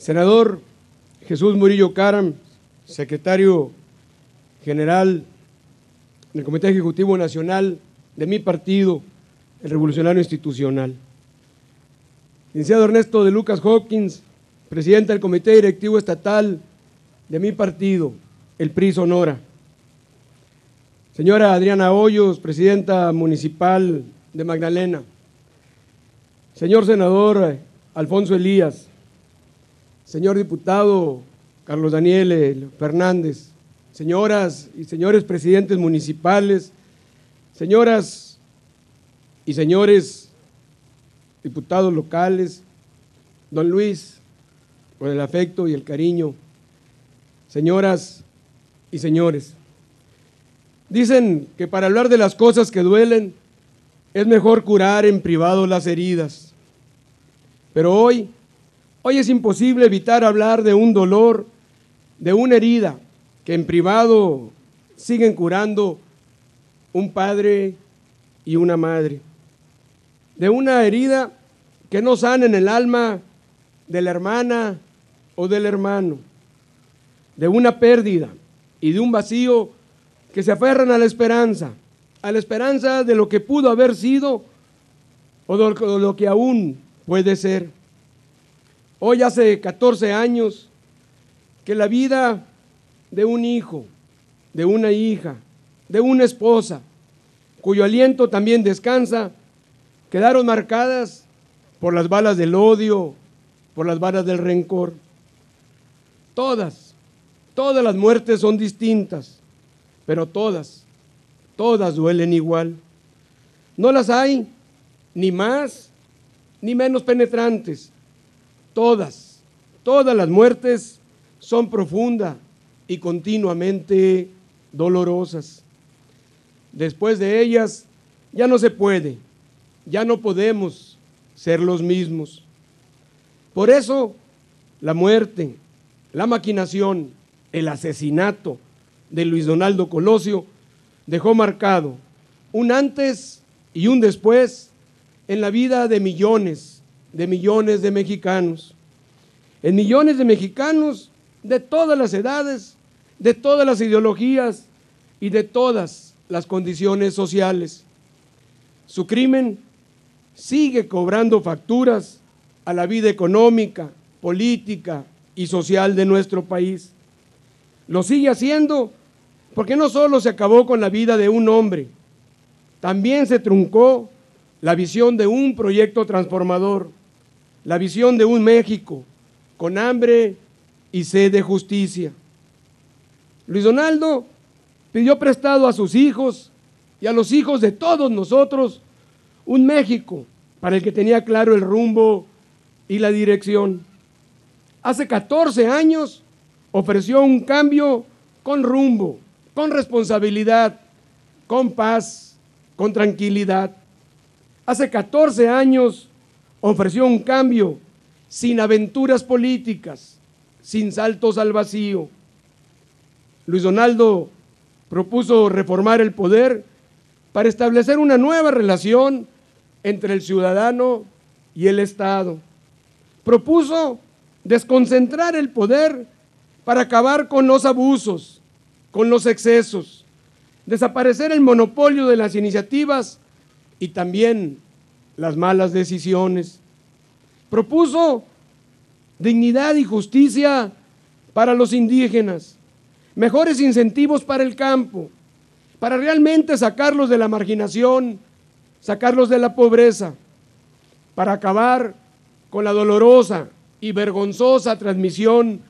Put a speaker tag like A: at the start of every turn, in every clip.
A: Senador Jesús Murillo Caram, secretario general del Comité Ejecutivo Nacional de mi partido, el Revolucionario Institucional. Licenciado Ernesto de Lucas Hopkins, presidente del Comité Directivo Estatal de mi partido, el PRI Sonora. Señora Adriana Hoyos, presidenta municipal de Magdalena. Señor senador Alfonso Elías. Señor diputado Carlos Daniel Fernández. Señoras y señores presidentes municipales, señoras y señores diputados locales, don Luis, con el afecto y el cariño, señoras y señores. Dicen que para hablar de las cosas que duelen es mejor curar en privado las heridas. Pero hoy es imposible evitar hablar de un dolor, de una herida que en privado siguen curando un padre y una madre. De una herida que no sana en el alma de la hermana o del hermano. De una pérdida y de un vacío que se aferran a la esperanza de lo que pudo haber sido o de lo que aún puede ser. Hoy hace 14 años que la vida de un hijo, de una hija, de una esposa, cuyo aliento también descansa, quedaron marcadas por las balas del odio, por las balas del rencor. Todas las muertes son distintas, pero todas duelen igual. No las hay ni más ni menos penetrantes. Todas las muertes son profundas y continuamente dolorosas. Después de ellas ya no se puede, ya no podemos ser los mismos. Por eso la muerte, la maquinación, el asesinato de Luis Donaldo Colosio dejó marcado un antes y un después en la vida de millones de mexicanos. En millones de mexicanos de todas las edades, de todas las ideologías y de todas las condiciones sociales. Su crimen sigue cobrando facturas a la vida económica, política y social de nuestro país. Lo sigue haciendo porque no solo se acabó con la vida de un hombre, también se truncó la visión de un proyecto transformador, la visión de un México con hambre y sed de justicia. Luis Donaldo pidió prestado a sus hijos y a los hijos de todos nosotros un México para el que tenía claro el rumbo y la dirección. Hace 14 años ofreció un cambio con rumbo, con responsabilidad, con paz, con tranquilidad. Hace 14 años ofreció un cambio sin aventuras políticas, sin saltos al vacío. Luis Donaldo propuso reformar el poder para establecer una nueva relación entre el ciudadano y el Estado. Propuso desconcentrar el poder para acabar con los abusos, con los excesos, desaparecer el monopolio de las iniciativas y también las malas decisiones. Propuso dignidad y justicia para los indígenas, mejores incentivos para el campo, para realmente sacarlos de la marginación, sacarlos de la pobreza, para acabar con la dolorosa y vergonzosa transmisión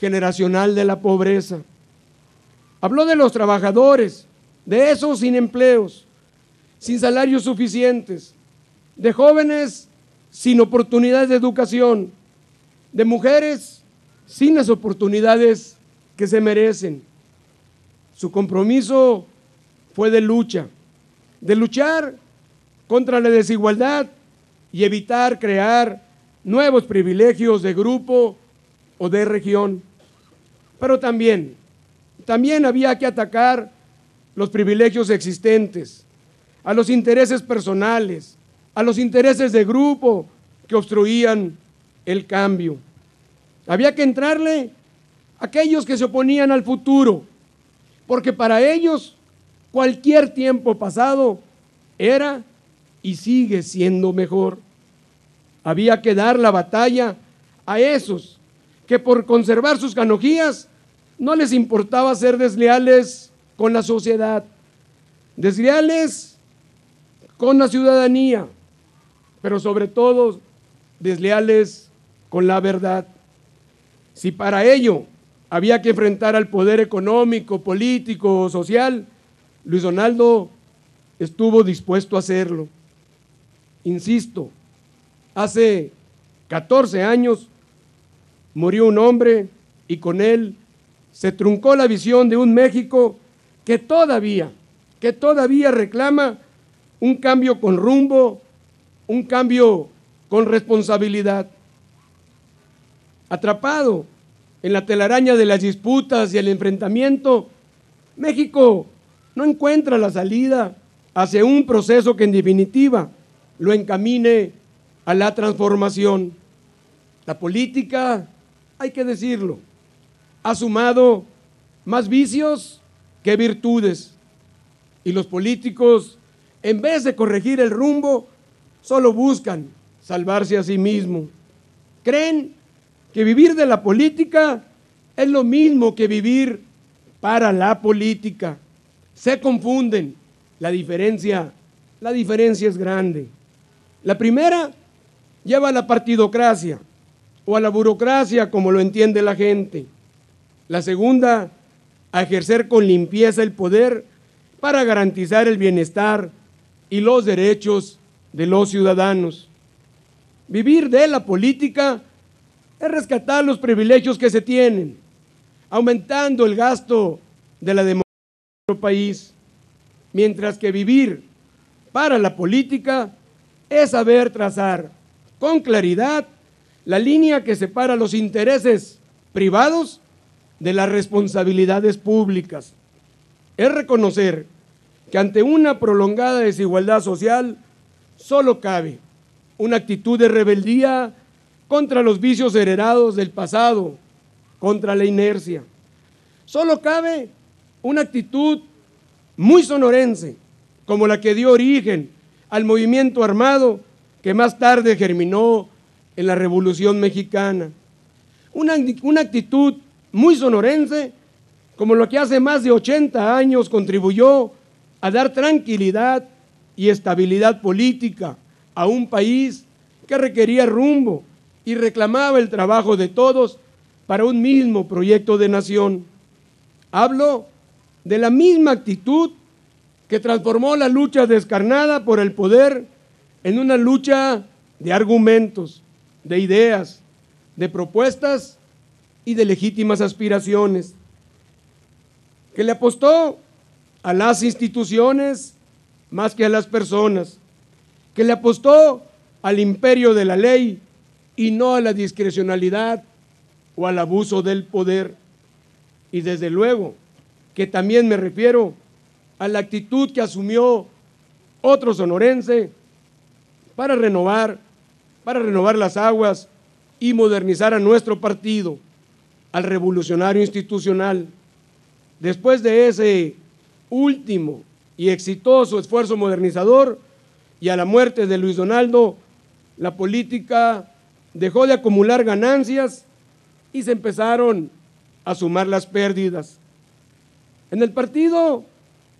A: generacional de la pobreza. Habló de los trabajadores, de esos sin empleos, sin salarios suficientes, de jóvenes sin oportunidades de educación, de mujeres sin las oportunidades que se merecen. Su compromiso fue de luchar contra la desigualdad y evitar crear nuevos privilegios de grupo o de región. Pero también había que atacar los privilegios existentes, a los intereses personales, a los intereses de grupo que obstruían el cambio. Había que entrarle a aquellos que se oponían al futuro, porque para ellos cualquier tiempo pasado era y sigue siendo mejor. Había que dar la batalla a esos que por conservar sus canonjías no les importaba ser desleales con la sociedad, desleales con la ciudadanía, pero sobre todo desleales con la verdad. Si para ello había que enfrentar al poder económico, político o social, Luis Donaldo estuvo dispuesto a hacerlo. Insisto, hace 14 años murió un hombre y con él se truncó la visión de un México que todavía reclama un cambio con rumbo, un cambio con responsabilidad. Atrapado en la telaraña de las disputas y el enfrentamiento, México no encuentra la salida hacia un proceso que en definitiva lo encamine a la transformación. La política, hay que decirlo, ha sumado más vicios que virtudes, y los políticos, en vez de corregir el rumbo, solo buscan salvarse a sí mismos. Creen que vivir de la política es lo mismo que vivir para la política. Se confunden. La diferencia es grande. La primera lleva a la partidocracia o a la burocracia, como lo entiende la gente. La segunda, a ejercer con limpieza el poder para garantizar el bienestar y los derechos de los ciudadanos. Vivir de la política es rescatar los privilegios que se tienen, aumentando el gasto de la democracia en nuestro país, mientras que vivir para la política es saber trazar con claridad la línea que separa los intereses privados de las responsabilidades públicas. Es reconocer que ante una prolongada desigualdad social solo cabe una actitud de rebeldía contra los vicios heredados del pasado, contra la inercia. Solo cabe una actitud muy sonorense, como la que dio origen al movimiento armado que más tarde germinó en la Revolución Mexicana. Una actitud muy sonorense, como lo que hace más de 80 años contribuyó a dar tranquilidad y estabilidad política a un país que requería rumbo y reclamaba el trabajo de todos para un mismo proyecto de nación. Hablo de la misma actitud que transformó la lucha descarnada por el poder en una lucha de argumentos, de ideas, de propuestas y de legítimas aspiraciones, que le apostó a las instituciones más que a las personas, que le apostó al imperio de la ley y no a la discrecionalidad o al abuso del poder. Y desde luego que también me refiero a la actitud que asumió otro sonorense para renovar las aguas y modernizar a nuestro partido, al revolucionario institucional. Después de ese último y exitoso esfuerzo modernizador y a la muerte de Luis Donaldo, la política dejó de acumular ganancias y se empezaron a sumar las pérdidas. En el partido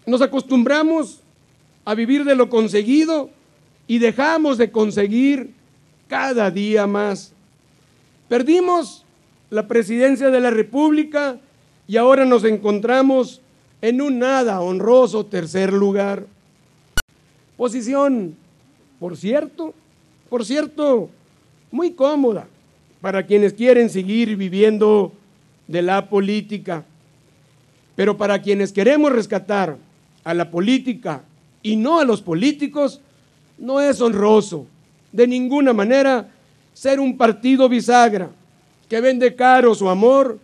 A: nos acostumbramos a vivir de lo conseguido y dejamos de conseguir cada día más. Perdimos la presidencia de la República y ahora nos encontramos en un nada honroso tercer lugar. Posición, por cierto, muy cómoda para quienes quieren seguir viviendo de la política. Pero para quienes queremos rescatar a la política y no a los políticos, no es honroso de ninguna manera ser un partido bisagra que vende caro su amor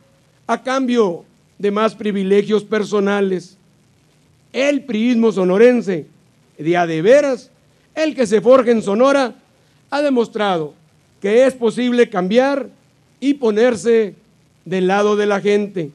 A: a cambio de más privilegios personales. El priismo sonorense, de a de veras, el que se forja en Sonora, ha demostrado que es posible cambiar y ponerse del lado de la gente.